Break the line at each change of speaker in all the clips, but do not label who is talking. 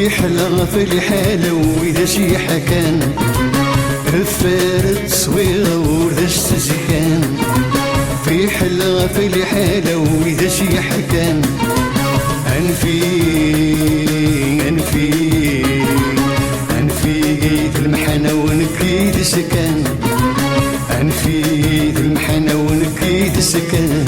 في حلا في الحالة وإذا شي حكان فارد تصويرة وإذا استزكان في حلا في الحالة وإذا شي حكان أنفي قيد المحنة ونكيد سكان أنفي المحنة ونكيد سكان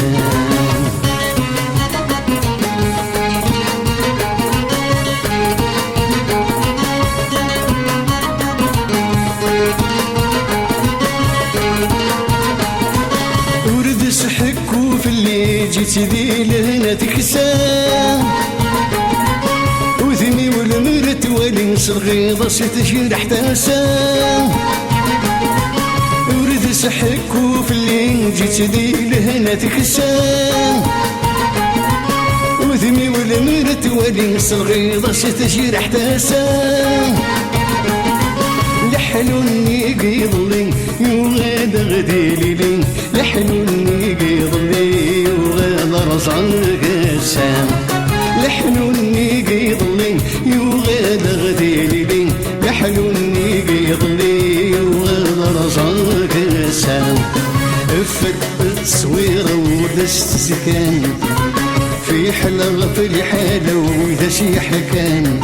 ورد سحكو في اللي جيت ذي لهنا تكسان وذمي والمرت ولنس الغيضة ستجي حتى سان ورد سحكو في اللي جيت ذي لهنا تكسان وذمي والمرت ولنس الغيضة ستجي حتى سان لحنوني قيضلي يغاد غدي ليلي لحنوني قيضلي يغاد رزع قسام لحنوني قيضلي يغاد غدي ليلي لحنوني قيضلي يغاد رزع قسام فرقت تصويرة ودست سكان في حلا في الحالة وإذا شي حكان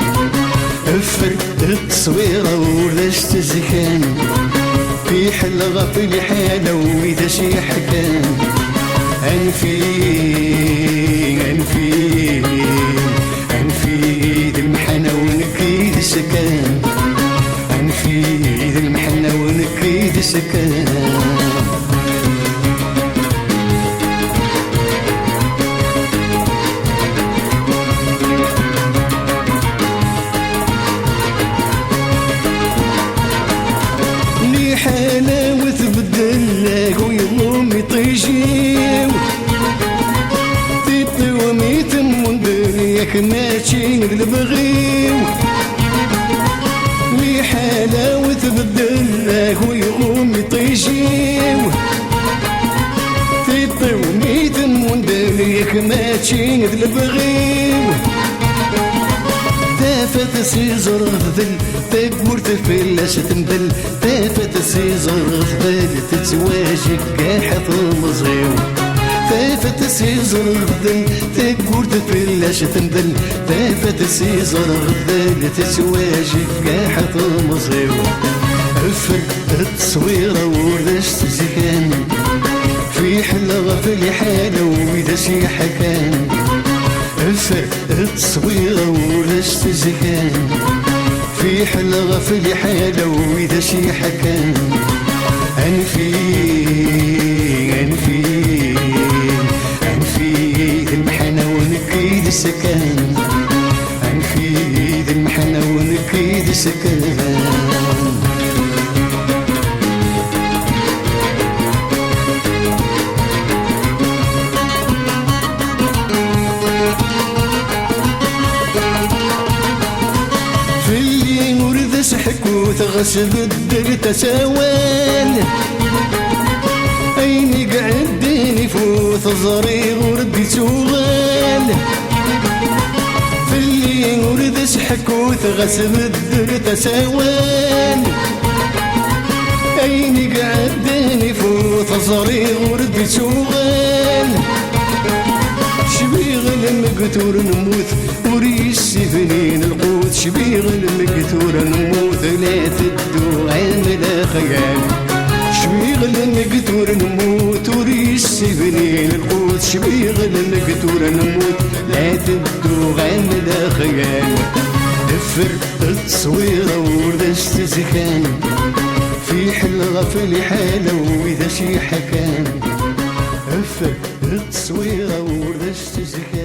فرقت تصويرة ولست زكان في حلا في الحالة وإذا شي حكان أنفي ذي المحنة ونكيد سكان أنفي ذي المحنة ونكيد سكان حلاوة تبدلك ويضم يطيجيو تيطي وميتم وندريك ماشي البغيو لي حلاوة تبدلك ويضم يطيجيو تيطي وميتم وندريك ماشي البغيو تافت سيزر ذل تقور تفلش تنبل تافت سيزر ذل تتواجك كاحط المصيو تافت سيزر ذل تقور تفلش تنبل تافت سيزر ذل تتواجك كاحط المصيو فرقت تصويرة ورشت زكان في حلا في الحالة وإذا شي حكان فرقت تصويرة ورشت زكان في حلا في الحالة وإذا شي حكان أنفي ذي المحنة ونكيد سكان أنفي ذي المحنة ونكيد سكان سحك وتغسل الدر تساوان أيني قعدني فوت الزريغ وردي سوغان في اللي ورد سحك وتغسل الدر تساوان أيني قعدني فوت الزريغ وردي سوغان شبيغ المقتور نموت وريش سفنين القوت شبيغ المقتور نموت لا تدو عامل خيال شبيغ المقتور نموت وريش سفنين القوت شبيغ المقتور نموت لا تدو عامل خيال فرقت تصويرة وردشت زكان في حلا في الحالة وإذا شي حكان فرقت تصويرة وردشت زكان